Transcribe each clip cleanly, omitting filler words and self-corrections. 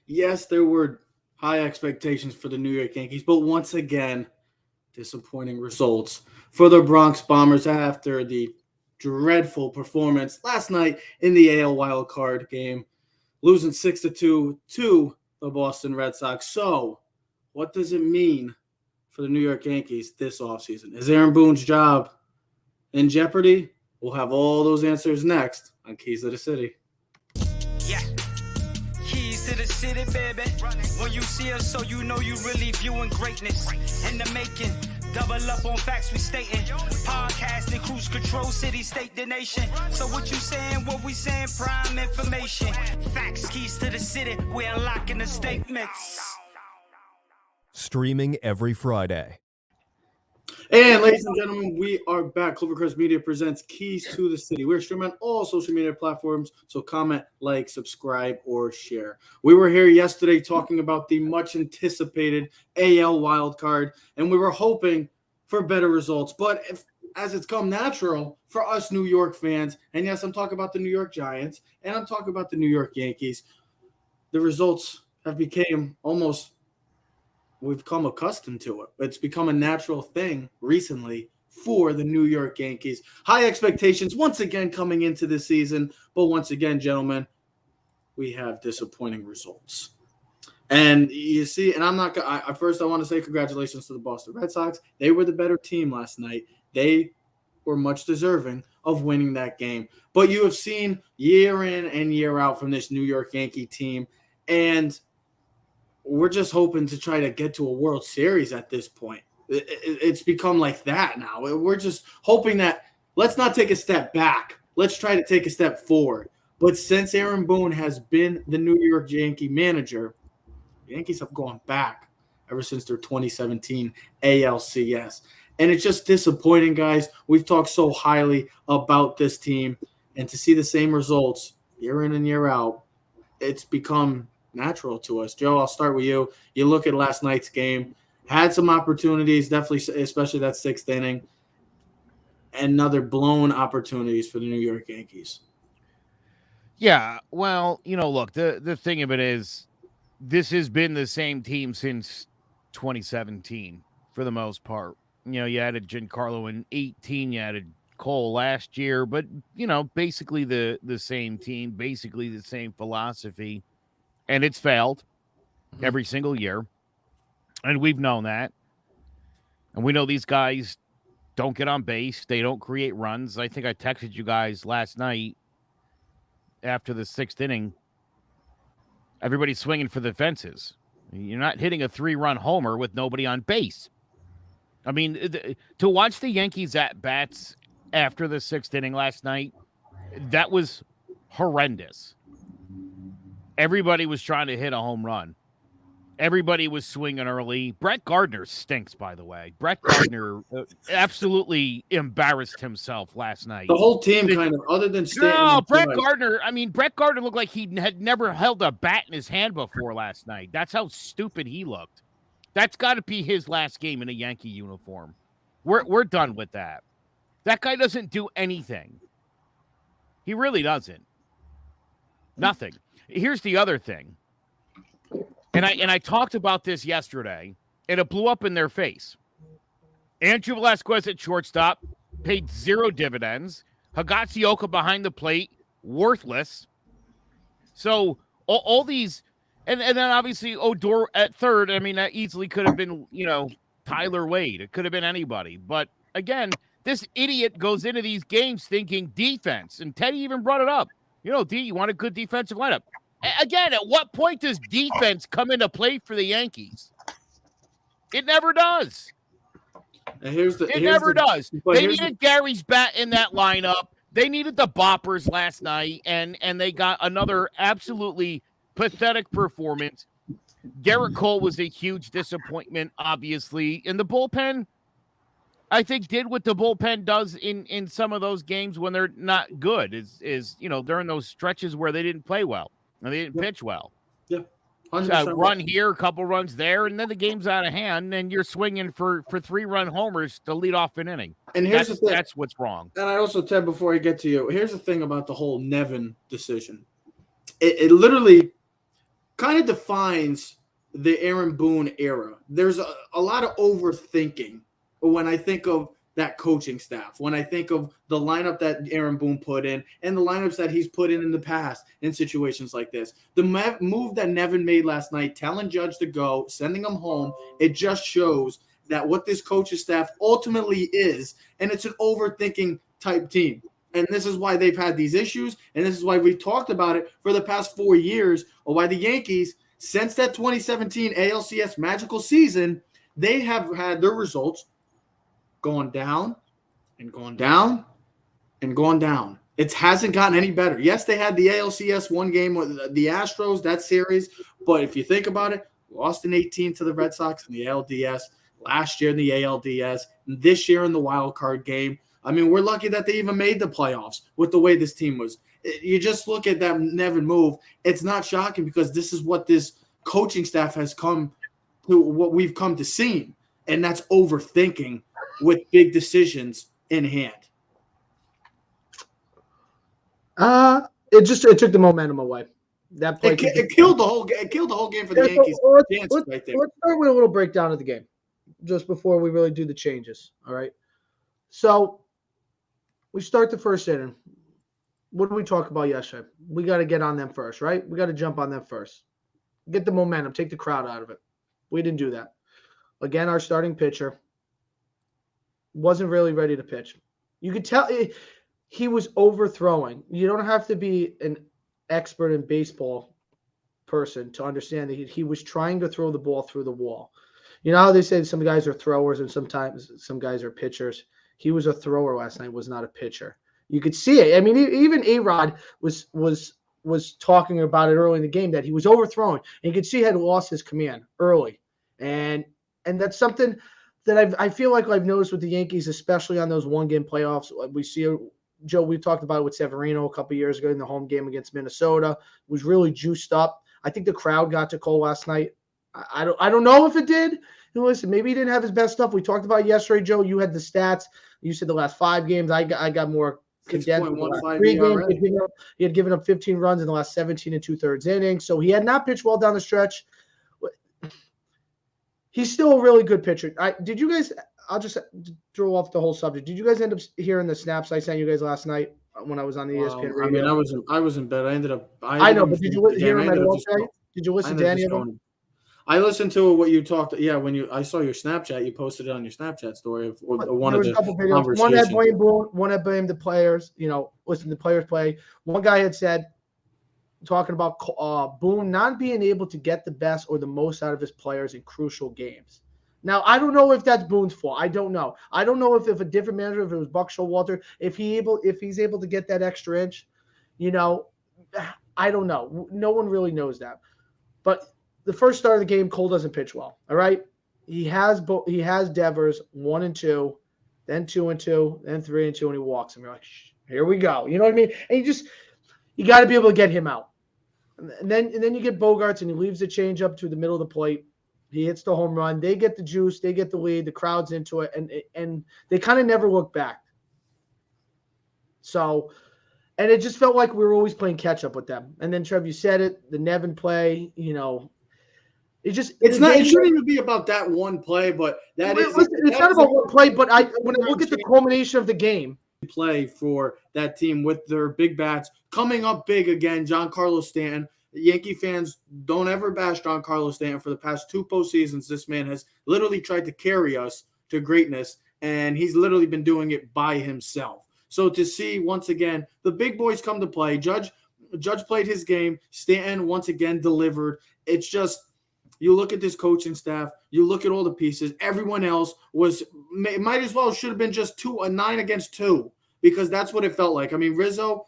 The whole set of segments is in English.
Yes, there were high expectations for the New York Yankees, but once again, disappointing results for the Bronx Bombers after the dreadful performance last night in the AL Wild Card game, losing 6-2 to the Boston Red Sox. So, what does it mean for the New York Yankees this offseason? Is Aaron Boone's job in jeopardy? We'll have all those answers next on Keys to the City. Yeah. Keys to the city, baby. When you see us, so you know you really viewing greatness in the making. Double up on facts we stating. Podcasting, cruise control, city, state, the nation. So what you saying, what we saying, prime information. Facts, keys to the city, we unlocking the statements. Streaming every Friday. And ladies and gentlemen, we are back. Clovercrest Media presents Keys to the City. We're streaming on all social media platforms, so comment, like, subscribe, or share. We were here yesterday talking about the much-anticipated AL wildcard, and we were hoping for better results. But as it's come natural for us New York fans, and yes, I'm talking about the New York Giants, and I'm talking about the New York Yankees, the results have become almost – we've come accustomed to it. It's become a natural thing recently for the New York Yankees. High expectations once again coming into this season. But once again, gentlemen, we have disappointing results. And you see, and I'm not going to – first I want to say congratulations to the Boston Red Sox. They were the better team last night. They were much deserving of winning that game. But you have seen year in and year out from this New York Yankee team. And – we're just hoping to try to get to a World Series at this point. It's become like that now. We're just hoping that let's not take a step back. Let's try to take a step forward. But since Aaron Boone has been the New York Yankee manager, the Yankees have gone back ever since their 2017 ALCS. And it's just disappointing, guys. We've talked so highly about this team. And to see the same results year in and year out, it's become natural to us. Joe, I'll start with you. You look at last night's game, had some opportunities, definitely, especially that sixth inning, and another blown opportunities for the New York Yankees. Yeah, well, look, the thing of it is, this has been the same team since 2017 for the most part. You added Giancarlo in 18, you added Cole last year, but, basically the same team, basically the same philosophy. And it's failed every single year. And we've known that. And we know these guys don't get on base. They don't create runs. I think I texted you guys last night after the sixth inning. Everybody's swinging for the fences. You're not hitting a 3-run homer with nobody on base. I mean, to watch the Yankees at-bats after the sixth inning last night, that was horrendous. Everybody was trying to hit a home run. Everybody was swinging early. Brett Gardner stinks, by the way. Brett Gardner absolutely embarrassed himself last night. The whole team kind of, other than Stanton. No, Brett Gardner looked like he had never held a bat in his hand before last night. That's how stupid he looked. That's got to be his last game in a Yankee uniform. We're done with that. That guy doesn't do anything. He really doesn't. Nothing. Here's the other thing, and I talked about this yesterday, and it blew up in their face. Andrew Velazquez at shortstop paid 0 dividends. Higashioka behind the plate, worthless. So all these, and then obviously Odor at third. I mean, that easily could have been, Tyler Wade. It could have been anybody. But again, this idiot goes into these games thinking defense, and Teddy even brought it up. D, you want a good defensive lineup. Again, at what point does defense come into play for the Yankees? It never does. It never does. They needed Gary's bat in that lineup. They needed the boppers last night, and they got another absolutely pathetic performance. Gerrit Cole was a huge disappointment, obviously. And the bullpen, I think, did what the bullpen does in some of those games when they're not good, is during those stretches where they didn't play well and they didn't pitch well. Yeah. Run here, a couple runs there, and then the game's out of hand, and you're swinging for 3-run homers to lead off an inning. And here's the thing. That's what's wrong. And I also, Ted, before I get to you, here's the thing about the whole Nevin decision. It literally, kind of defines the Aaron Boone era. There's a lot of overthinking when I think of that coaching staff, when I think of the lineup that Aaron Boone put in and the lineups that he's put in the past in situations like this. The move that Nevin made last night, telling Judge to go, sending him home, it just shows that what this coaching staff ultimately is, and it's an overthinking type team. And this is why they've had these issues, and this is why we've talked about it for the past 4 years, or why the Yankees, since that 2017 ALCS magical season, they have had their results going down and going down and going down. It hasn't gotten any better. Yes, they had the ALCS one game with the Astros, that series, but if you think about it, lost in 18 to the Red Sox in the ALDS, last year in the ALDS, this year in the wild card game. I mean, we're lucky that they even made the playoffs with the way this team was. You just look at that Nevin move. It's not shocking because this is what this coaching staff has come to, what we've come to see, and that's overthinking with big decisions in hand. It took the momentum away. That play it killed the whole game. It killed the whole game for the Yankees. Let's start with a little breakdown of the game just before we really do the changes. All right. So we start the first inning. What did we talk about yesterday? We got to get on them first, right? We got to jump on them first. Get the momentum, take the crowd out of it. We didn't do that. Again, our starting pitcher wasn't really ready to pitch. You could tell he was overthrowing. You don't have to be an expert in baseball person to understand that he was trying to throw the ball through the wall. You know how they say some guys are throwers and sometimes some guys are pitchers? He was a thrower last night, was not a pitcher. You could see it. I mean, even A-Rod was talking about it early in the game that he was overthrowing. And you could see he had lost his command early. And that's something that I feel like I've noticed with the Yankees, especially on those one-game playoffs. We see, Joe, we talked about it with Severino a couple of years ago in the home game against Minnesota. It was really juiced up. I think the crowd got to Cole last night. I don't know if it did. Listen, maybe he didn't have his best stuff. We talked about it yesterday, Joe. You had the stats. You said the last 5 games. I got more condensed. 3 games. He had given up 15 runs in the last 17 and 2/3 innings. So he had not pitched well down the stretch. He's still a really good pitcher. Did you guys – I'll just throw off the whole subject. Did you guys end up hearing the snaps I sent you guys last night when I was on the ESPN radio? I mean, I was in bed. I know, but did you hear him at all today? Did you listen to any of them? I listened to what you talked. Yeah, I saw your Snapchat, you posted it on your Snapchat story of one of the conversations. One had blamed Boone, one had blamed the players. Listen, the players play. One guy had said, talking about Boone not being able to get the best or the most out of his players in crucial games. Now, I don't know if that's Boone's fault. I don't know. I don't know if a different manager, if it was Buck Showalter, if he's able to get that extra inch. I don't know. No one really knows that. But the first start of the game, Cole doesn't pitch well. All right, he has Devers 1-2, then 2-2, then 3-2, and he walks. And you're like, here we go. You know what I mean? And you got to be able to get him out. And then you get Bogaerts, and he leaves the change up to the middle of the plate. He hits the home run. They get the juice. They get the lead. The crowd's into it, and they kind of never look back. So. And it just felt like we were always playing catch up with them. And then Trev, you said it, the Nevin play, it shouldn't even be about that one play, but it's not about one play, but when I look at the culmination of the game. Play for that team with their big bats coming up big again, Giancarlo Stanton. Yankee fans don't ever bash Giancarlo Stanton. For the past 2 postseasons, this man has literally tried to carry us to greatness, and he's literally been doing it by himself. So to see, once again, the big boys come to play. Judge played his game. Stanton, once again, delivered. It's just, you look at this coaching staff, you look at all the pieces. Everyone else might as well should have been just a 9 against 2, because that's what it felt like. I mean, Rizzo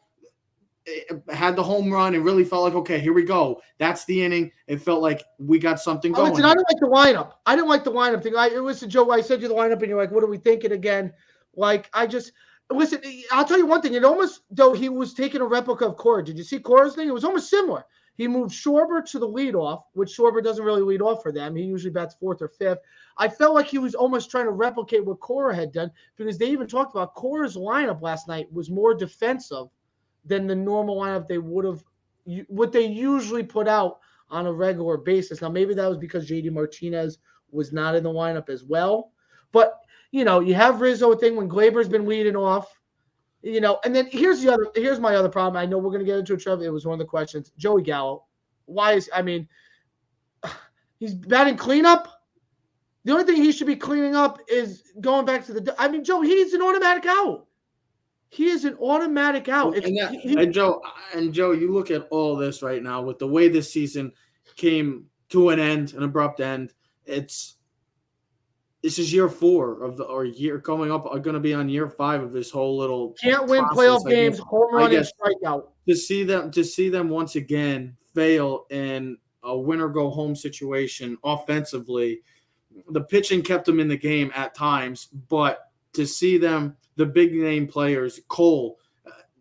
had the home run and really felt like, okay, here we go. That's the inning. It felt like we got something going. Listen, I didn't like the lineup. I didn't like the lineup thing. It was to Joe. I said you the lineup, and you're like, what are we thinking again? Listen, I'll tell you one thing. It almost, though, he was taking a replica of Cora. Did you see Cora's thing? It was almost similar. He moved Schwarber to the leadoff, which Schwarber doesn't really lead off for them. He usually bats 4th or 5th. I felt like he was almost trying to replicate what Cora had done, because they even talked about Cora's lineup last night was more defensive than the normal lineup they would have, what they usually put out on a regular basis. Now, maybe that was because JD Martinez was not in the lineup as well. But, you have Rizzo thing when Glaber's been leading off, and then here's my other problem. I know we're going to get into it, Trevor. It was one of the questions. Joey Gallo. He's batting cleanup. The only thing he should be cleaning up is going back to Joe, he's an automatic out. He is an automatic out. And Joe, you look at all this right now with the way this season came to an abrupt end. This is year 4 year coming up. Are going to be on year 5 of this whole little can't win playoff games, home run and strikeout. To see them once again fail in a winner go home situation offensively. The pitching kept them in the game at times, but to see them, the big name players, Cole,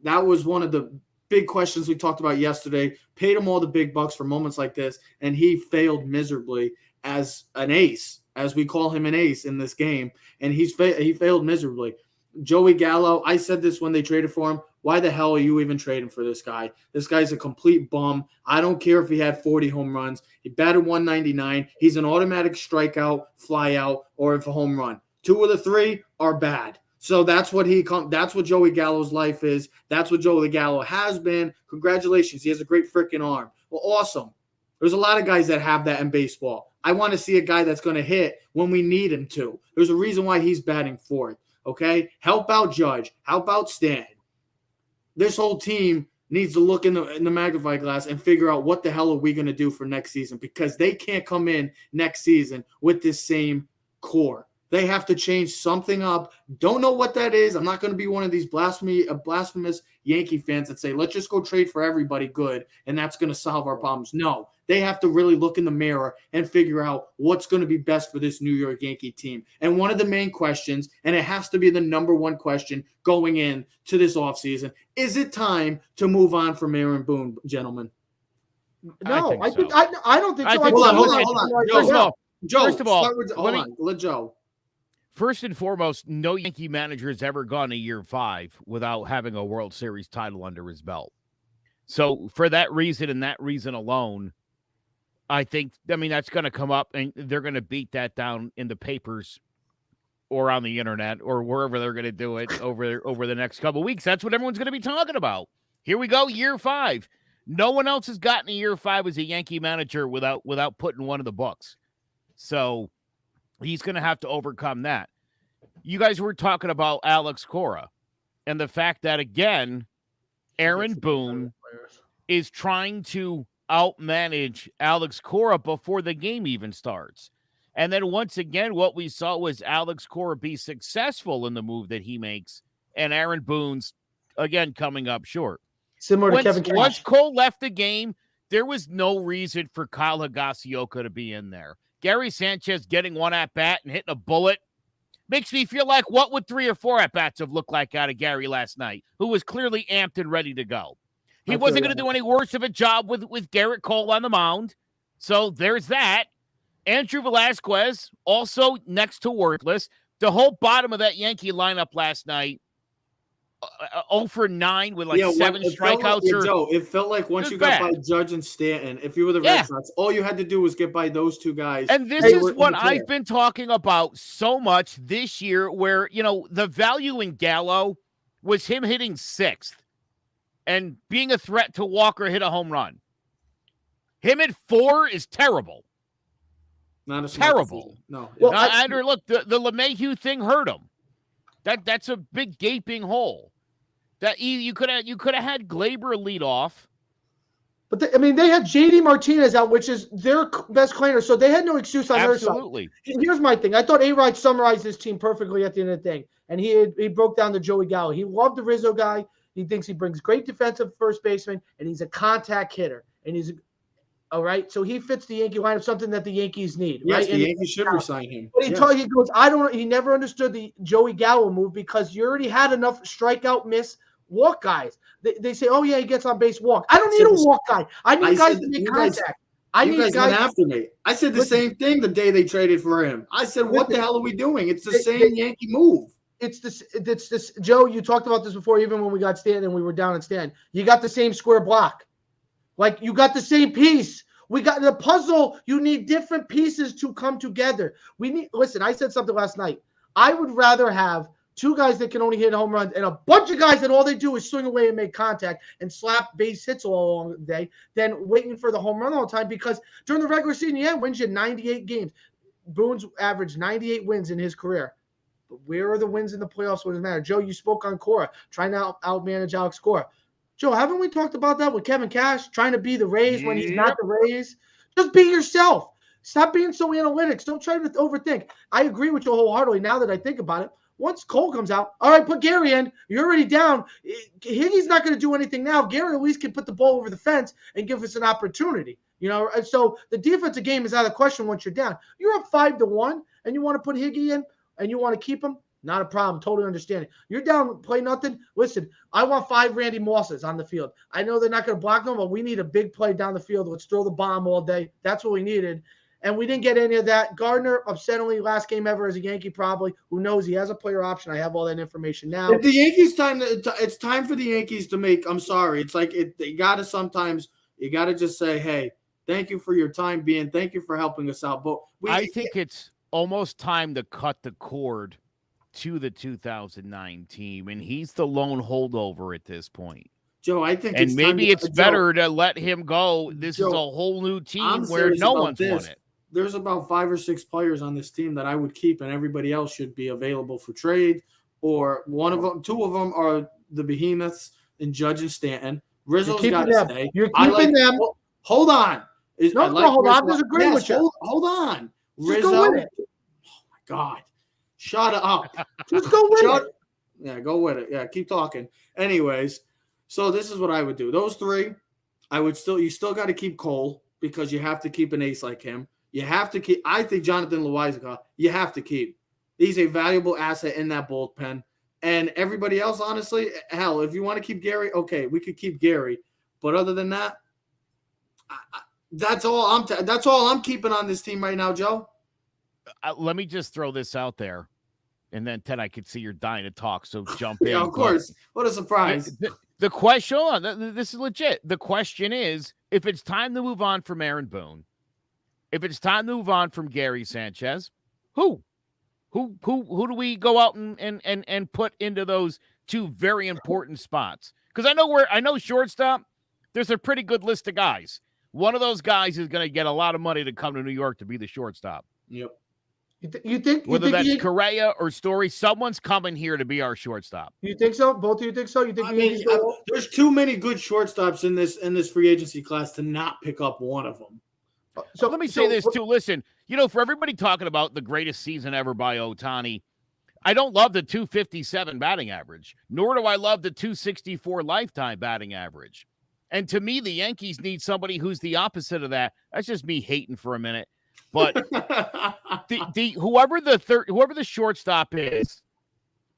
that was one of the big questions we talked about yesterday. Paid him all the big bucks for moments like this, and he failed miserably as an ace, as we call him an ace in this game, and he failed miserably. Joey Gallo, I said this when they traded for him. Why the hell are you even trading for this guy? This guy's a complete bum. I don't care if he had 40 home runs. He batted 199. He's an automatic strikeout, fly out, or if a home run. 2 of the 3 are bad. So that's what Joey Gallo's life is. That's what Joey Gallo has been. Congratulations. He has a great freaking arm. Well, awesome. There's a lot of guys that have that in baseball. I want to see a guy that's going to hit when we need him to. There's a reason why he's batting 4th. Okay? Help out Judge. Help out Stan. This whole team needs to look in the magnifying glass and figure out what the hell are we going to do for next season, because they can't come in next season with this same core. They have to change something up. Don't know what that is. I'm not going to be one of these blasphemous Yankee fans that say, let's just go trade for everybody good and that's going to solve our problems. No, they have to really look in the mirror and figure out what's going to be best for this New York Yankee team. And one of the main questions, and it has to be the number one question going in to this offseason, is it time to move on from Aaron Boone, gentlemen? No, I don't think so. Hold on. Joe, first of all, let Joe. First and foremost, no Yankee manager has ever gone to year 5 without having a World Series title under his belt. So for that reason and that reason alone, that's going to come up and they're going to beat that down in the papers or on the internet or wherever they're going to do it over the next couple of weeks. That's what everyone's going to be talking about. Here we go, year 5. No one else has gotten to year 5 as a Yankee manager without putting one of the books. So he's going to have to overcome that. You guys were talking about Alex Cora and the fact that, again, Aaron Boone is trying to outmanage Alex Cora before the game even starts. And then once again, what we saw was Alex Cora be successful in the move that he makes, and Aaron Boone's, again, coming up short. Similar to Kevin Cash. Once Cole left the game, there was no reason for Kyle Higashioka to be in there. Gary Sanchez getting one at-bat and hitting a bullet makes me feel like what would 3 or 4 at-bats have looked like out of Gary last night, who was clearly amped and ready to go. He wasn't going to do any worse of a job with Gerrit Cole on the mound. So there's that. Andrew Velazquez, also next to worthless. The whole bottom of that Yankee lineup last night, 0 for 9 with 7 strikeouts. Joe, it felt like once you got by Judge and Stanton, if you were the Red Sox, all you had to do was get by those 2 guys. And this is what I've been talking about so much this year, where, the value in Gallo was him hitting 6th and being a threat to Walker hit a home run. Him at 4 is terrible. Not a terrible. No. Well, look, the LeMahieu thing hurt him. That's a big gaping hole. That you could have had Glaber lead off. But they had JD Martinez out, which is their best cleaner, so they had no excuse on their side. Absolutely. Here's my thing. I thought A-Rod summarized this team perfectly at the end of the thing, and he broke down the Joey Gallo. He loved the Rizzo guy. He thinks he brings great defensive first baseman, and he's a contact hitter. And he's all right. So he fits the Yankee lineup, something that the Yankees need. Yes, right? the Yankees should resign him. But he goes, he never understood the Joey Gallo move because you already had enough strikeout, miss, walk guys. They say, oh yeah, he gets on base, walk. I don't need a walk guy. I need guys to make contact. You guys went after me. I said the same thing the day they traded for him. I said, what the hell are we doing? It's the same Yankee move. It's this, Joe, you talked about this before, even when we got Stanton and we were down at Stanton. You got the same square block. Like, you got the same piece. We got the puzzle. You need different pieces to come together. Listen, I said something last night. I would rather have 2 guys that can only hit home runs and a bunch of guys that all they do is swing away and make contact and slap base hits all along the day than waiting for the home run all the time, because during the regular season, wins you 98 games. Boone's averaged 98 wins in his career. But where are the wins in the playoffs when it matters? Joe, you spoke on Cora, trying to outmanage Alex Cora. Joe, haven't we talked about that with Kevin Cash, trying to be the Rays when he's not the Rays? Just be yourself. Stop being so analytics. Don't try to overthink. I agree with you wholeheartedly now that I think about it. Once Cole comes out, all right, put Gary in. You're already down. Higgy's not going to do anything now. Gary at least can put the ball over the fence and give us an opportunity. And so the defensive game is out of the question once you're down. You're up 5-1, and you want to put Higgy in, and you want to keep him. Not a problem. Totally understand it. You're down, play nothing. Listen, I want 5 Randy Mosses on the field. I know they're not going to block them, but we need a big play down the field. Let's throw the bomb all day. That's what we needed. And we didn't get any of that. Gardner, upsettingly, last game ever as a Yankee probably. Who knows? He has a player option. I have all that information now. If the Yankees it's time for the Yankees to make. I'm sorry. It's like you got to just say, hey, thank you for your time being. Thank you for helping us out. But I think it's almost time to cut the cord to the 2009 team, and he's the lone holdover at this point. Joe, I think and maybe it's better to let him go. This is a whole new team where no one's won it. There's about 5 or 6 players on this team that I would keep, and everybody else should be available for trade. Or 2 of them are the behemoths in Judge and Stanton. Rizzo's got to stay. You're keeping them. Hold on. Hold on. I'm disagreeing with you. Hold on. Rizzo. Go with it. Oh my God. Shut up. Just go with it. Yeah, go with it. Yeah, keep talking. Anyways, so this is what I would do. Those 3, you still got to keep Cole, because you have to keep an ace like him. You have to keep. I think Jonathan Loaizaga, you have to keep. He's a valuable asset in that bullpen. And everybody else, honestly, hell, if you want to keep Gary, okay, we could keep Gary. But other than that, that's all I'm keeping on this team right now, Joe. Let me just throw this out there. And then, Ted, I could see you're dying to talk, so jump in. Yeah, of course. What a surprise. The question, hold on, this is legit. The question is, if it's time to move on from Aaron Boone, if it's time to move on from Gary Sanchez, who do we go out and put into those 2 very important spots? Because I know shortstop, there's a pretty good list of guys. One of those guys is going to get a lot of money to come to New York to be the shortstop. Yep. You think whether that's Correa or Story, someone's coming here to be our shortstop. You think so? Both of you think so? You think there's too many good shortstops in this free agency class to not pick up one of them. So let me say this too. Listen, for everybody talking about the greatest season ever by Ohtani, I don't love the 257 batting average, nor do I love the 264 lifetime batting average. And to me, the Yankees need somebody who's the opposite of that. That's just me hating for a minute. But whoever the shortstop is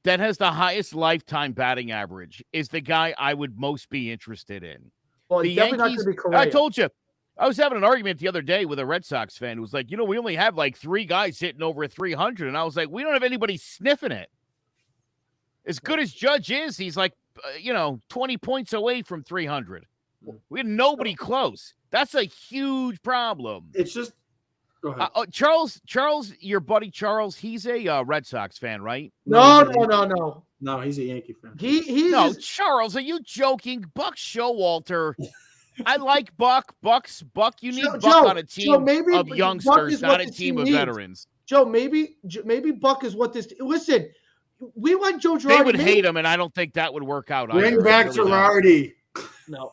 that has the highest lifetime batting average is the guy I would most be interested in. Well, the Yankees, I told you, I was having an argument the other day with a Red Sox fan who was like, we only have like 3 guys hitting over 300. And I was like, we don't have anybody sniffing it. As good as Judge is, he's like, 20 points away from 300. We had nobody close. That's a huge problem. It's just, go ahead. Charles, your buddy Charles, he's a Red Sox fan, right? No. No, he's a Yankee fan. Charles, are you joking? Buck Showalter. I like Buck. Buck, you need Buck on a team of youngsters, not a team of veterans. Joe, maybe Buck is what this. Listen, we like Joe Girardi. They would hate him, and I don't think that would work out. Bring back Girardi.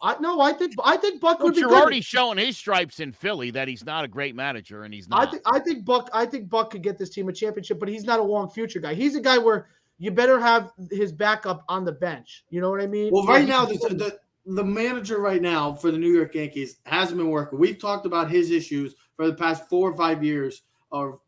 I think Buck would be good. Girardi's showing his stripes in Philly that he's not a great manager, and he's not. I think Buck could get this team a championship, but he's not a long future guy. He's a guy where you better have his backup on the bench. You know what I mean? Well, right now the manager right now for the New York Yankees hasn't been working. We've talked about his issues for the past 4 or 5 years of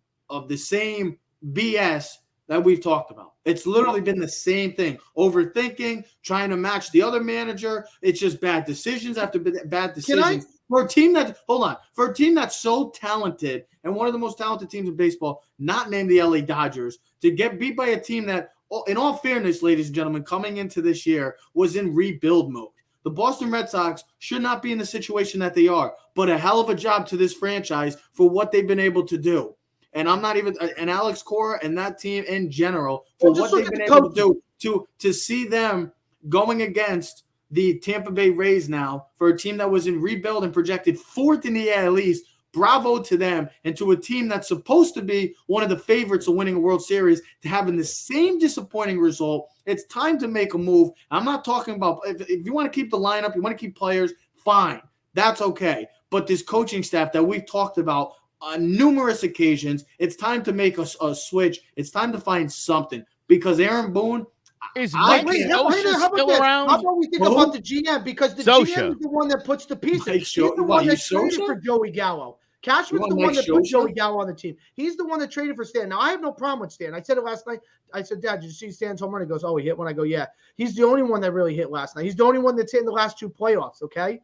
the same BS that we've talked about. It's literally been the same thing. Overthinking, trying to match the other manager. It's just bad decisions after bad decisions. For a team that's so talented and one of the most talented teams in baseball, not named the LA Dodgers, to get beat by a team that, in all fairness, ladies and gentlemen, coming into this year was in rebuild mode. the Boston Red Sox should not be in the situation that they are, but a hell of a job to this franchise for what they've been able to do. And I'm not even – and Alex Cora and that team in general for what they've been able to do to see them going against the Tampa Bay Rays now for a team that was in rebuild and projected fourth in the AL East. Bravo to them, and to a team that's supposed to be one of the favorites of winning a World Series to having the same disappointing result. It's time to make a move. I'm not talking about if you want to keep the lineup, you want to keep players, fine. That's okay. But this coaching staff that we've talked about on numerous occasions, it's time to make a switch. It's time to find something because Aaron Boone – Is Mike Scioscia still around? How about we think about the GM? Because the GM is the one that puts the pieces. He's the one that traded for Joey Gallo. Cashman's the one that put Joey Gallo on the team. He's the one that traded for Stan. Now, I have no problem with Stan. I said it last night. I said, Dad, did you see Stan's home run? He goes, oh, he hit one. I go, yeah. He's the only one that really hit last night. He's the only one that's hit in the last two playoffs, okay?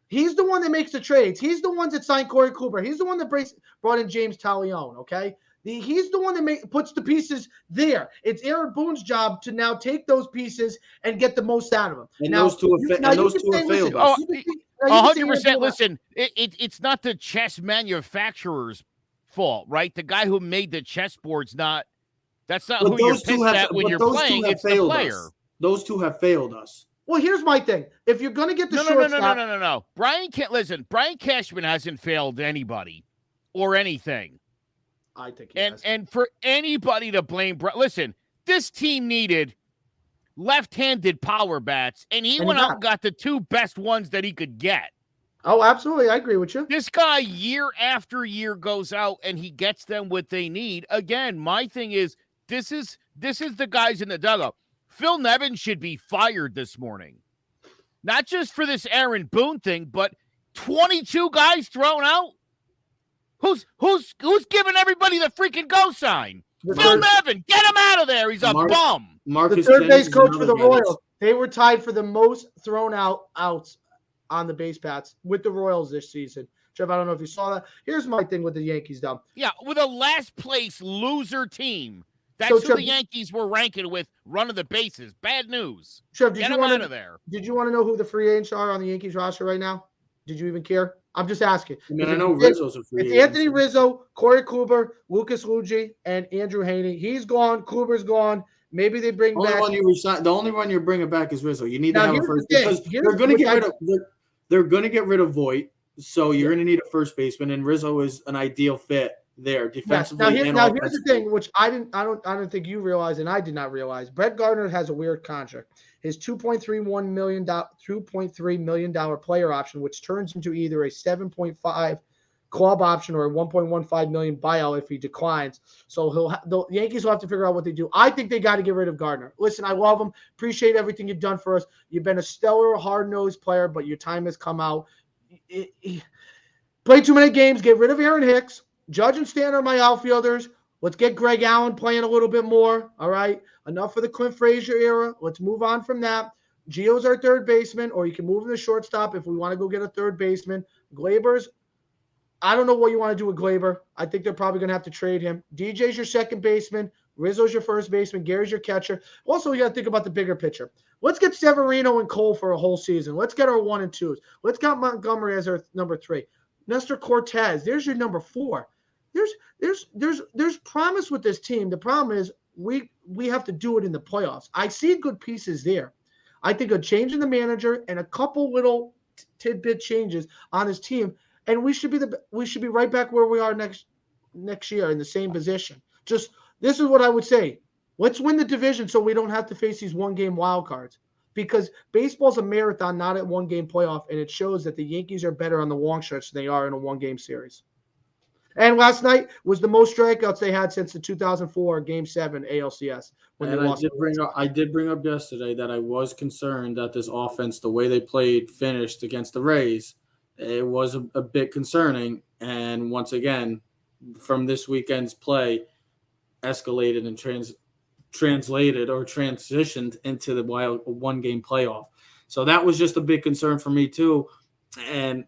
He's the one that makes the trades. He's the one that signed Corey Kluber. He's the one that brought in James Talione, okay? He's the one that puts the pieces there. It's Aaron Boone's job to now take those pieces and get the most out of them. And those two have failed us. 100%. Listen, it's not the chess manufacturer's fault, right? The guy who made the chessboard's not. That's not who you're pissed at when you're playing. It's the player. Those two have failed us. Well, here's my thing. If you're going to get the shortstop, no. Brian Cashman hasn't failed anybody or anything. I think he has. And for anybody to blame, listen, this team needed left-handed power bats, and he went out and got the two best ones that he could get. Oh, absolutely. I agree with you. This guy, year after year, goes out and he gets them what they need. Again, my thing is, this is the guys in the dugout. Phil Nevin should be fired this morning. Not just for this Aaron Boone thing, but 22 guys thrown out. Who's giving everybody the freaking go sign? Phil Nevin, get him out of there. He's a bum. The third base coach for the Royals. They were tied for the most thrown outs on the base paths with the Royals this season. Jeff, I don't know if you saw that. Here's my thing with the Yankees, though. Yeah, with a last place loser team. That's who the Yankees were ranking with running the bases. Bad news. Trev, get him out of there. Did you want to know who the free agents are on the Yankees roster right now? Did you even care? I'm just asking. I mean, I know Rizzo's a free agent. It's Anthony Rizzo, Corey Kluber, Lucas Luigi, and Andrew Haney. He's gone. Kluber's gone. Maybe they bring back. The only one you're bringing back is Rizzo. You need to have a first because they're going to get rid of Voit, so you're going to need a first baseman, and Rizzo is an ideal fit there defensively. Yes. Now here's the thing, which I don't think you realize, and I did not realize. Brett Gardner has a weird contract. His $2.3 million player option, which turns into either a 7.5 club option or a 1.15 million buyout if he declines. So the Yankees will have to figure out what they do. I think they got to get rid of Gardner. Listen, I love him. Appreciate everything you've done for us. You've been a stellar, hard-nosed player, but your time has come out. Play too many games. Get rid of Aaron Hicks. Judge and Stan are my outfielders. Let's get Greg Allen playing a little bit more. All right. Enough for the Clint Frazier era. Let's move on from that. Gio's our third baseman, or you can move him to shortstop if we want to go get a third baseman. Glaber's, I don't know what you want to do with Glaber. I think they're probably going to have to trade him. DJ's your second baseman. Rizzo's your first baseman. Gary's your catcher. Also, you got to think about the bigger picture. Let's get Severino and Cole for a whole season. Let's get our 1 and 2s. Let's get Montgomery as our number 3. Nestor Cortez, there's your number 4. There's promise with this team. The problem is we have to do it in the playoffs. I see good pieces there. I think a change in the manager and a couple little tidbit changes on his team, and we should be right back where we are next year in the same position. Just this is what I would say. Let's win the division so we don't have to face these one-game wild cards. Because baseball's a marathon, not a one-game playoff, and it shows that the Yankees are better on the long stretch than they are in a one-game series. And last night was the most strikeouts they had since the 2004 Game 7 ALCS. I did bring up yesterday that I was concerned that this offense, the way they played, finished against the Rays, it was a bit concerning. And once again, from this weekend's play, escalated and translated or transitioned into the one-game playoff. So that was just a big concern for me too. And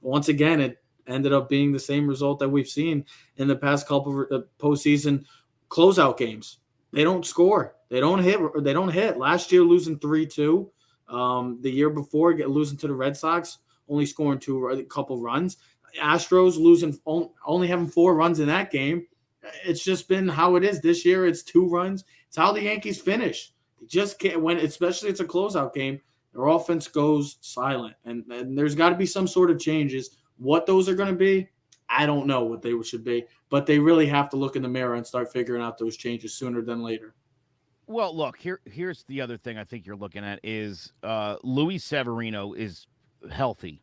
once again, it ended up being the same result that we've seen in the past couple of postseason closeout games. They don't score. They don't hit. Last year, losing 3-2 The year before, losing to the Red Sox, only scoring a couple runs. Astros losing, only having 4 runs in that game. It's just been how it is this year. It's 2 runs. It's how the Yankees finish. They just can't win, especially it's a closeout game. Their offense goes silent, and there's got to be some sort of changes. What those are going to be, I don't know what they should be, but they really have to look in the mirror and start figuring out those changes sooner than later. Well, look, here's the other thing I think you're looking at is Luis Severino is healthy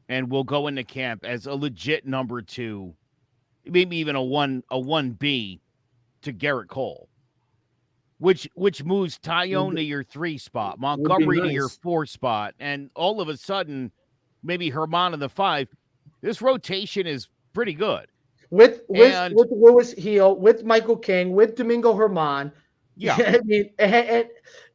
and will go into camp as a legit number 2, maybe even a 1B to Gerrit Cole, which moves Tyone to your 3 spot, Montgomery to your 4 spot, and all of a sudden, maybe Herman in the 5. This rotation is pretty good. With Lewis Heel, with Michael King, with Domingo Herman. Yeah.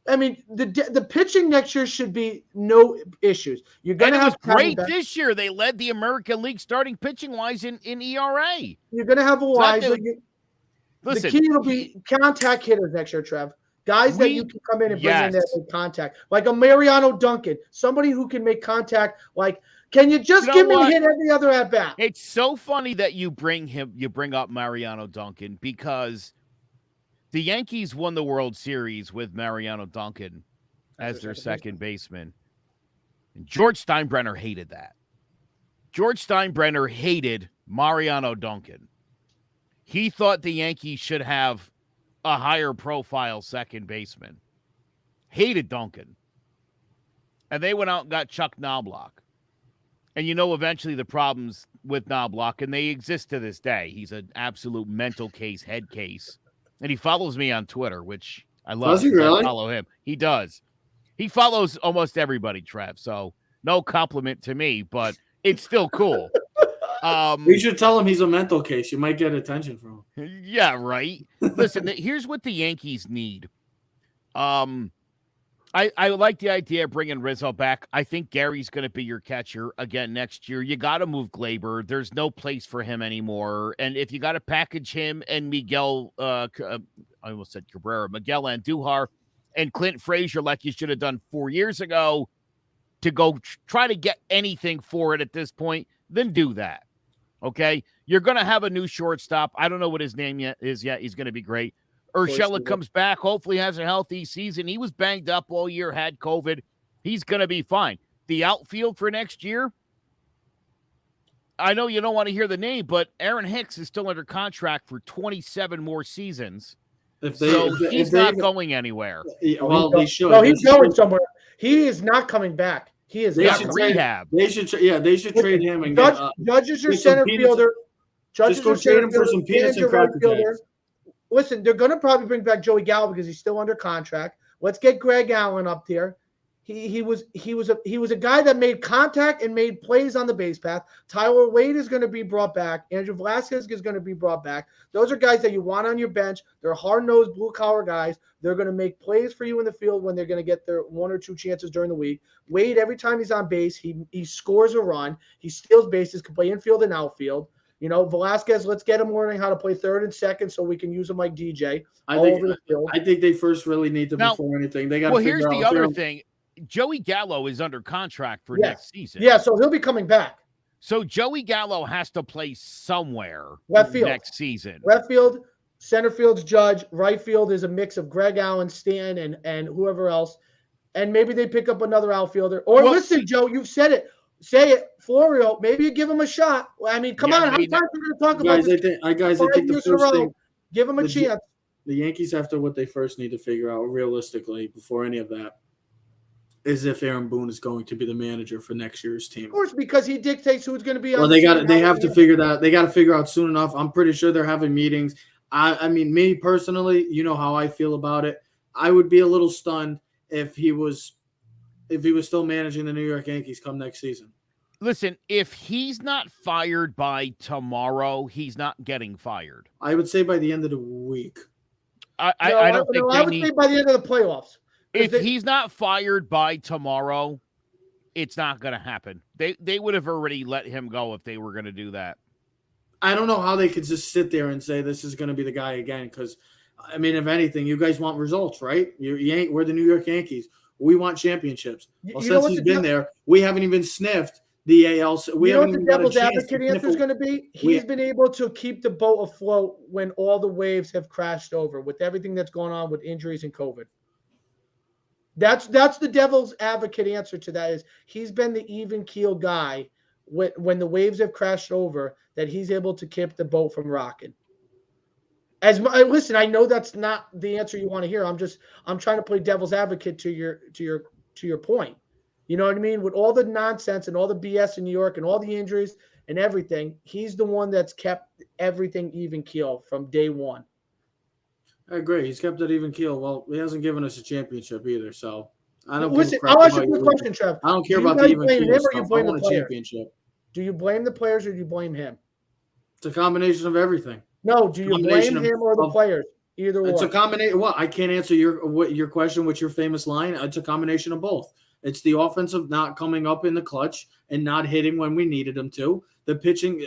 I mean, the pitching next year should be no issues. You're going to have great this year. They led the American League starting pitching wise in ERA. You're going to have a wise. Listen, the key will be contact hitters next year, Trev. Guys that you can come in and bring in there and contact, like a Mariano Duncan, somebody who can make contact. Like, can you just give me a hit every other at bat? It's so funny that you bring up Mariano Duncan, because the Yankees won the World Series with Mariano Duncan as their second baseman. And George Steinbrenner hated that. George Steinbrenner hated Mariano Duncan. He thought the Yankees should have a higher profile second baseman. Hated Duncan. And they went out and got Chuck Knobloch. And eventually the problems with Knobloch, and they exist to this day. He's an absolute mental case, head case. And he follows me on Twitter, which I love. Does he really? I follow him. He does. He follows almost everybody, Trev. So no compliment to me, but it's still cool. You should tell him he's a mental case. You might get attention from him. Yeah, right. Listen, here's what the Yankees need. I like the idea of bringing Rizzo back. I think Gary's going to be your catcher again next year. You got to move Glaber. There's no place for him anymore. And if you got to package him and Miguel, I almost said Cabrera, Miguel Andujar and Clint Frazier like you should have done 4 years ago to go try to get anything for it at this point, then do that. Okay? You're going to have a new shortstop. I don't know what his name is yet. He's going to be great. Urshela comes back, hopefully has a healthy season. He was banged up all year, had COVID. He's going to be fine. The outfield for next year, I know you don't want to hear the name, but Aaron Hicks is still under contract for 27 more seasons. He's not going anywhere. Well, they should. No, he's going somewhere. He is not coming back. He is not. Rehab. They should trade him and Judge is your center fielder. Just go trade him for some peanuts and cracker jacks. Listen, they're going to probably bring back Joey Gallo because he's still under contract. Let's get Greg Allen up there. He was a guy that made contact and made plays on the base path. Tyler Wade is going to be brought back. Andrew Velazquez is going to be brought back. Those are guys that you want on your bench. They're hard-nosed, blue-collar guys. They're going to make plays for you in the field when they're going to get their 1 or 2 chances during the week. Wade, every time he's on base, he scores a run. He steals bases, can play infield and outfield. Velazquez, let's get him learning how to play third and second so we can use him like DJ. I think they first really need to, before anything. They got to figure out. Well, here's the other thing. Joey Gallo is under contract for next season. Yeah, so he'll be coming back. So Joey Gallo has to play somewhere left field next season. Left field, center field's Judge. Right field is a mix of Greg Allen, Stan, and whoever else. And maybe they pick up another outfielder. Or listen, Joe, you've said it. Say it, Florio. Maybe you give him a shot. I mean, come on. How many times are we going to talk about this? I think the first thing. Give him a chance. The Yankees, after what they first need to figure out realistically before any of that, is if Aaron Boone is going to be the manager for next year's team. Of course, because he dictates who's going to be on. Well, they have to figure that. They got to figure out soon enough. I'm pretty sure they're having meetings. I mean, me personally, you know how I feel about it. I would be a little stunned if he was still managing the New York Yankees come next season. Listen, if he's not fired by tomorrow, he's not getting fired. I would say by the end of the week. I would say by the end of the playoffs. If he's not fired by tomorrow, it's not going to happen. They would have already let him go if they were going to do that. I don't know how they could just sit there and say this is going to be the guy again because, I mean, if anything, you guys want results, right? We're the New York Yankees. We want championships. Well, You know since what he's the been there, we haven't even sniffed the AL. We You know haven't what the even got a devil's chance advocate to answer is sniff going to be? He's been able to keep the boat afloat when all the waves have crashed over with everything that's going on with injuries and COVID. That's the devil's advocate answer to that is he's been the even keel guy when the waves have crashed over that he's able to keep the boat from rocking. Listen, I know that's not the answer you want to hear. I'm trying to play devil's advocate to your point. You know what I mean? With all the nonsense and all the BS in New York and all the injuries and everything, he's the one that's kept everything even keel from day one. I agree. He's kept it even keel. Well, he hasn't given us a championship either, so I don't Listen, give a crap I'll ask you about a quick question, Trev. I don't care Do you about the guys even blame keel him or stuff. you I blame the want a players? championship. Do you blame the players or do you blame him? It's a combination of everything. No, do you blame him or the players? Either It's or. a combination. Well, I can't answer your question with your famous line. It's a combination of both. It's the offensive not coming up in the clutch and not hitting when we needed him to. The pitching,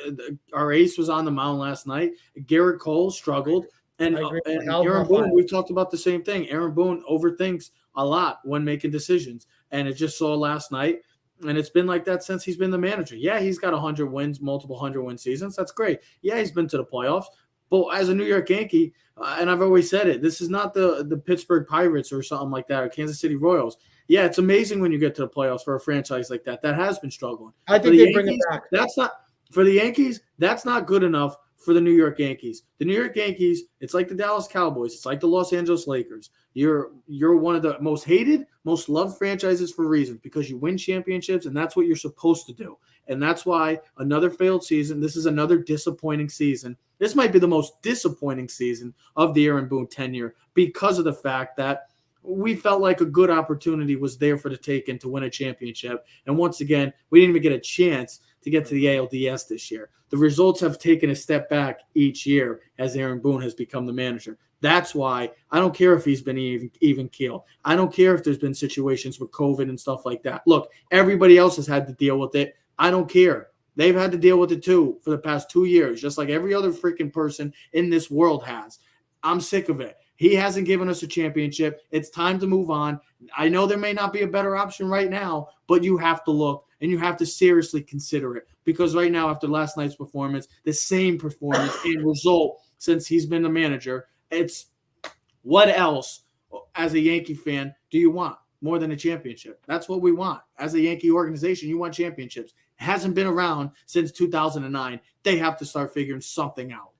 our ace was on the mound last night. Gerrit Cole struggled. And Aaron Boone, we've talked about the same thing. Aaron Boone overthinks a lot when making decisions. And it just saw last night. And it's been like that since he's been the manager. Yeah, he's got 100 wins, multiple 100-win seasons. That's great. Yeah, he's been to the playoffs. But as a New York Yankee, and I've always said it, this is not the Pittsburgh Pirates or something like that or Kansas City Royals. Yeah, it's amazing when you get to the playoffs for a franchise like that. That has been struggling. I think they bring it back. That's not for the Yankees. That's not good enough for the New York Yankees. The New York Yankees, it's like the Dallas Cowboys. It's like the Los Angeles Lakers. You're one of the most hated, most loved franchises for reasons because you win championships, and that's what you're supposed to do. And that's why another failed season. This is another disappointing season. This might be the most disappointing season of the Aaron Boone tenure because of the fact that we felt like a good opportunity was there for the taking to win a championship. And once again, we didn't even get a chance to get to the ALDS this year. The results have taken a step back each year as Aaron Boone has become the manager. That's why I don't care if he's been even keel. I don't care if there's been situations with COVID and stuff like that. Look, everybody else has had to deal with it. I don't care. They've had to deal with it too for the past 2 years, just like every other freaking person in this world has. I'm sick of it. He hasn't given us a championship. It's time to move on. I know there may not be a better option right now, but you have to look and you have to seriously consider it because right now, after last night's performance, the same performance and result since he's been the manager, it's what else as a Yankee fan do you want more than a championship? That's what we want. As a Yankee organization, you want championships. It hasn't been around since 2009. They have to start figuring something out.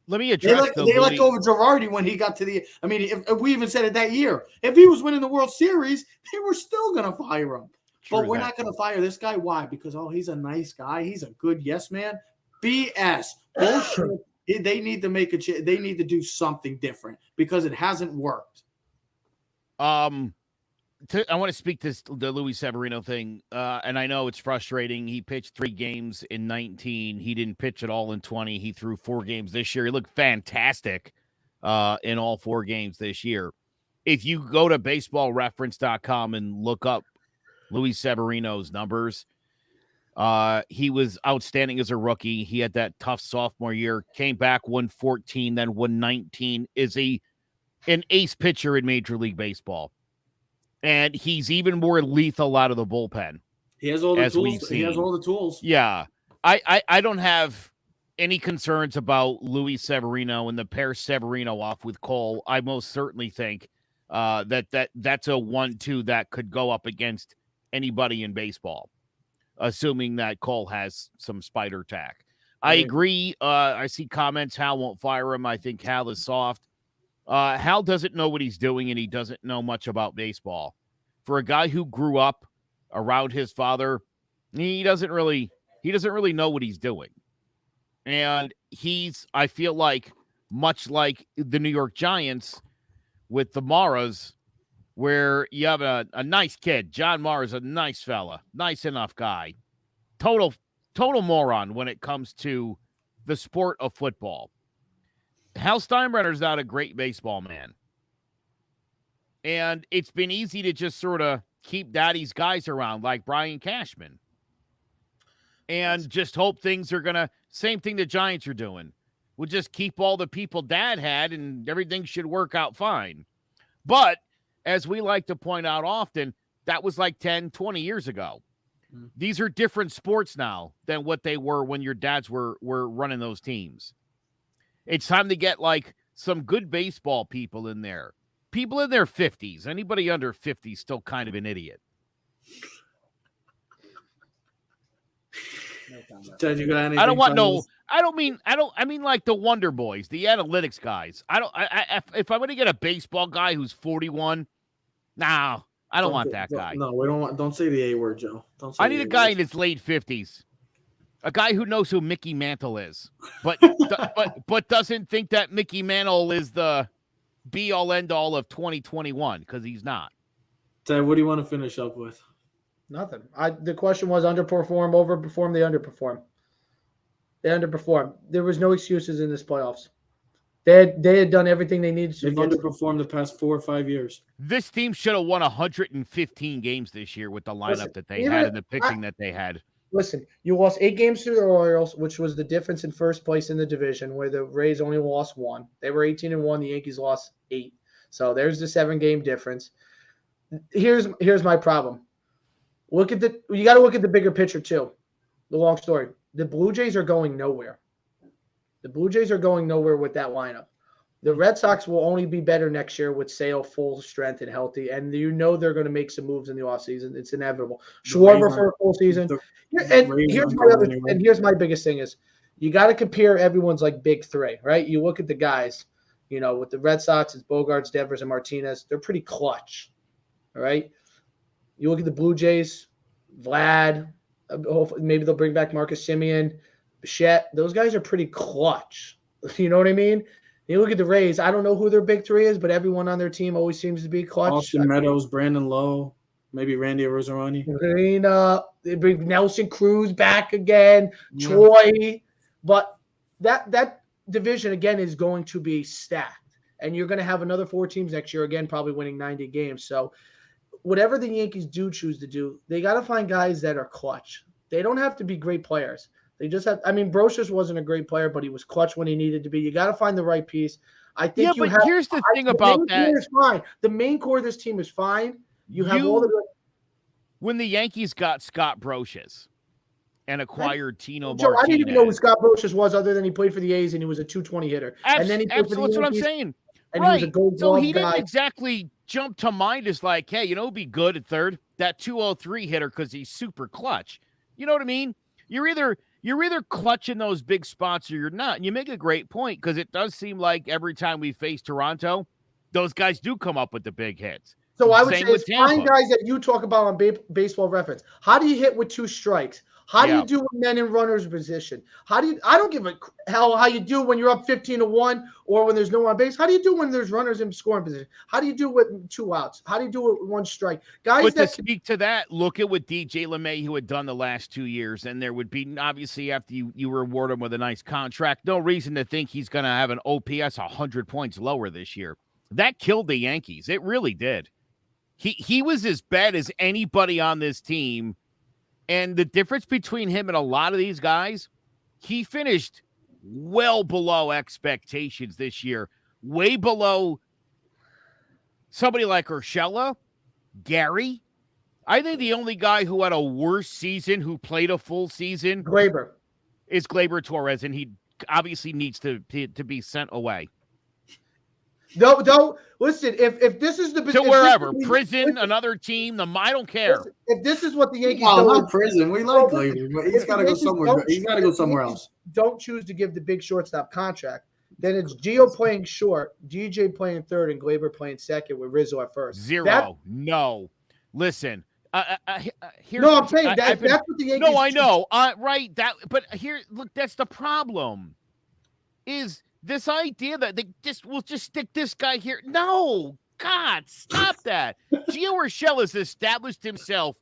Let me address they let go of Girardi when he got to the – I mean, if we even said it that year. If he was winning the World Series, they were still going to fire him. But we're not going to fire this guy. Why? Because, he's a nice guy. He's a good yes man. BS. Bullshit. They need to make they need to do something different because it hasn't worked. I want to speak to the Luis Severino thing, and I know it's frustrating. He pitched 3 games in 19. He didn't pitch at all in 20. He threw 4 games this year. He looked fantastic in all 4 games this year. If you go to baseballreference.com and look up Luis Severino's numbers, he was outstanding as a rookie. He had that tough sophomore year, came back, won 14, then won 19, is an ace pitcher in Major League Baseball. And he's even more lethal out of the bullpen. He has all the tools. He has all the tools. Yeah. I don't have any concerns about Luis Severino and the pair Severino off with Cole. I most certainly think that's a 1-2 that could go up against anybody in baseball, assuming that Cole has some spider tack. I agree. I see comments, Hal won't fire him. I think Hal is soft. Hal doesn't know what he's doing, and he doesn't know much about baseball. For a guy who grew up around his father, he doesn't really know what he's doing. And I feel like, much like the New York Giants with the Maras, where you have a nice kid. John Mara's a nice fella, nice enough guy. Total moron when it comes to the sport of football. Hal Steinbrenner's not a great baseball man. And it's been easy to just sort of keep daddy's guys around like Brian Cashman. And just hope things are going to, same thing the Giants are doing. We'll just keep all the people dad had and everything should work out fine. But as we like to point out often, that was like 10, 20 years ago. These are different sports now than what they were when your dads were running those teams. It's time to get like some good baseball people in there. People in their 50s. Anybody under 50 is still kind of an idiot. Ted, you got anything? I mean like the Wonder Boys, the analytics guys. If I'm going to get a baseball guy who's 41, no, I don't want that guy. No, we don't want. Don't say the A word, Joe. Don't say I need a guy in his late 50s. A guy who knows who Mickey Mantle is, but doesn't think that Mickey Mantle is the be-all, end-all of 2021, because he's not. Ted, what do you want to finish up with? Nothing. The question was underperform, overperform. They underperform. They underperformed. There was no excuses in this playoffs. They had done everything they needed to. They've underperformed the past 4 or 5 years. This team should have won 115 games this year with the lineup that they had and the pitching that they had. Listen, you lost 8 games to the Orioles, which was the difference in first place in the division, where the Rays only lost 1. They were 18-1. The Yankees lost 8. So there's the 7-game difference. Here's my problem. You got to look at the bigger picture too. The long story. The Blue Jays are going nowhere. The Blue Jays are going nowhere with that lineup. The Red Sox will only be better next year with Sale full strength and healthy, and they're going to make some moves in the offseason. It's inevitable. Schwarber for a full season. Here's my biggest thing is you got to compare everyone's like big three, right? You look at the guys, with the Red Sox, it's Bogaerts, Devers, and Martinez. They're pretty clutch, all right? You look at the Blue Jays, Vlad, maybe they'll bring back Marcus Semien, Bichette. Those guys are pretty clutch. You know what I mean? You look at the Rays, I don't know who their big three is, but everyone on their team always seems to be clutch. Austin Meadows, Brandon Lowe, maybe Randy Arozareni. They bring Nelson Cruz back again, Troy. But that division, again, is going to be stacked. And you're going to have another 4 teams next year, again, probably winning 90 games. So whatever the Yankees do choose to do, they got to find guys that are clutch. They don't have to be great players. They just have – Brosius wasn't a great player, but he was clutch when he needed to be. You got to find the right piece. I think here's the thing about that. The main core is fine. The main core of this team is fine. When the Yankees got Scott Brosius and acquired Tino Joe, Martinez. I didn't even know who Scott Brosius was other than he played for the A's and he was a 220 hitter. And then he played for the Yankees, that's what I'm saying. And he was a gold glove so he guy. didn't exactly jump to mind as like, hey, it'd be good at third, that 203 hitter because he's super clutch. You know what I mean? You're either clutching those big spots or you're not. And you make a great point because it does seem like every time we face Toronto, those guys do come up with the big hits. So I would say it's fine guys that you talk about on Baseball Reference. How do you hit with 2 strikes? How do you do with men in runners position? I don't give a hell how you do when you're up 15-1 or when there's no one on base. How do you do when there's runners in scoring position? How do you do with 2 outs? How do you do with 1 strike? Guys, to speak to that, look at what DJ LeMahieu had done the last 2 years, and there would be, obviously, after you reward him with a nice contract, no reason to think he's going to have an OPS 100 points lower this year. That killed the Yankees. It really did. He was as bad as anybody on this team. And the difference between him and a lot of these guys, he finished well below expectations this year, way below somebody like Urshela, Gary. I think the only guy who had a worse season, who played a full season, is Gleyber Torres, and he obviously needs to be sent away. Don't listen. If this is the to wherever prison, another team, I don't care. Listen, if this is what the Yankees do, not prison. We like Gleyber, but he's got to go somewhere. He's got to go somewhere else. Don't choose to give the big shortstop contract. Then it's Gio playing short, DJ playing third, and Gleyber playing second with Rizzo at first. No. Listen. I'm saying that's what the Yankees. No, I know. Right. But here, look. That's the problem. Is this idea that we'll just stick this guy here? No, God, stop that. Gio Urshela has established himself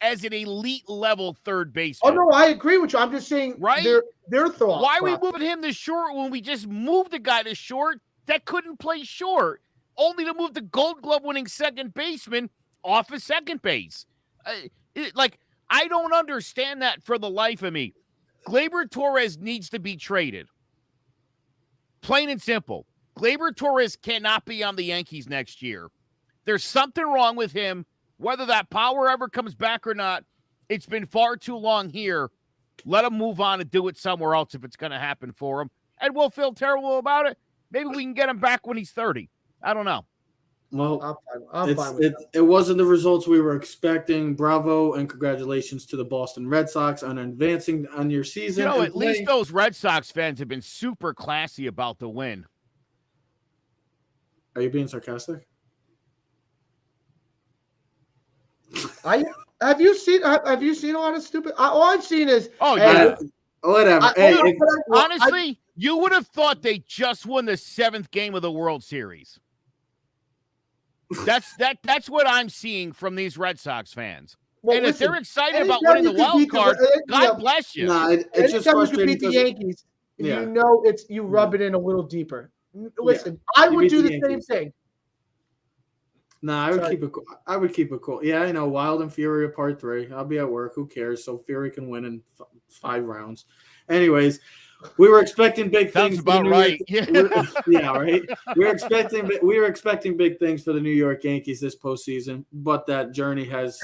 as an elite level third baseman. Oh no, I agree with you. I'm just saying, right? Their thought. Why are we moving him to short when we just moved the guy to short that couldn't play short, only to move the Gold Glove winning second baseman off of second base? I don't understand that for the life of me. Gleyber Torres needs to be traded. Plain and simple. Gleyber Torres cannot be on the Yankees next year. There's something wrong with him. Whether that power ever comes back or not, it's been far too long here. Let him move on and do it somewhere else if it's going to happen for him. And we'll feel terrible about it. Maybe we can get him back when he's 30. I don't know. Well, I'm fine with that. it wasn't the results we were expecting. Bravo and congratulations to the Boston Red Sox on advancing on your season. At least those Red Sox fans have been super classy about the win. Are you being sarcastic? Have you seen a lot of stupid? All I've seen is Whatever. Honestly, you would have thought they just won the 7th game of the World Series. That's what I'm seeing from these Red Sox fans. Well, and listen, if they're excited about winning the wild card, God bless you. Nah, it's just anytime you frustrating beat the Yankees, Yeah. you know you rub it in a little deeper. Listen, I would do the same thing. Nah, I would keep it cool. Yeah, I know. Wild and Fury are part 3. I'll be at work. Who cares? So Fury can win in 5 rounds. Anyways, we were expecting big things. Sounds about right. Yeah, right. We were expecting big things for the New York Yankees this postseason, but that journey has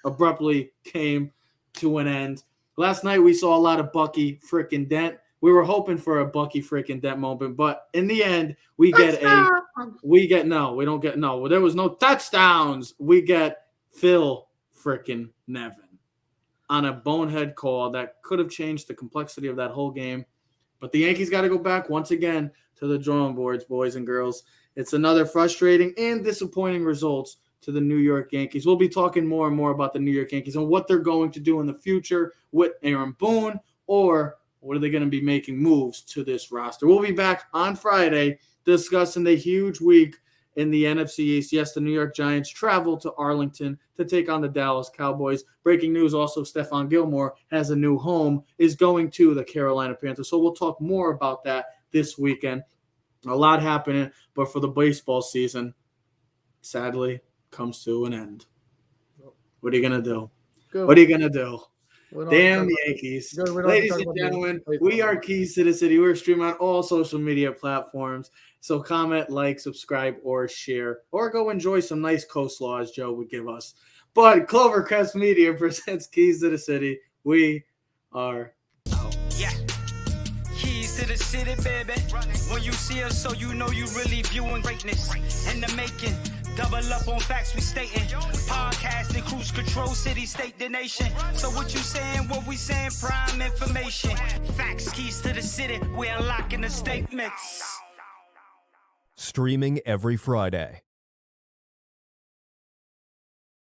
abruptly came to an end. Last night we saw a lot of Bucky freaking Dent. We were hoping for a Bucky freaking Dent moment, but in the end, we don't get there was no touchdowns. We get Phil freaking Nevin on a bonehead call that could have changed the complexity of that whole game. But the Yankees got to go back once again to the drawing boards, boys and girls. It's another frustrating and disappointing results to the New York Yankees. We'll be talking more and more about the New York Yankees and what they're going to do in the future with Aaron Boone, or what are they going to be making moves to this roster. We'll be back on Friday discussing the huge week in the NFC East. Yes, the New York Giants travel to Arlington to take on the Dallas Cowboys. Breaking news also, Stephon Gilmore has a new home, is going to the Carolina Panthers. So we'll talk more about that this weekend. A lot happening, but for the baseball season, sadly, comes to an end. What are you going to do? What are you going to do? Damn Yankees. Ladies and gentlemen, we are Keys to the City. We're streaming on all social media platforms. So comment, like, subscribe, or share, or go enjoy some nice coleslaw as Joe would give us. But Clovercrest Media presents Keys to the City. We are Yeah. Keys to the city, baby. When you see us, so you know you really viewing greatness in the making. Double up on facts we stating. Podcasting, cruise control, city, state, the nation. So what you saying, what we saying, prime information. Facts, keys to the city, we unlocking the statements. Streaming every Friday.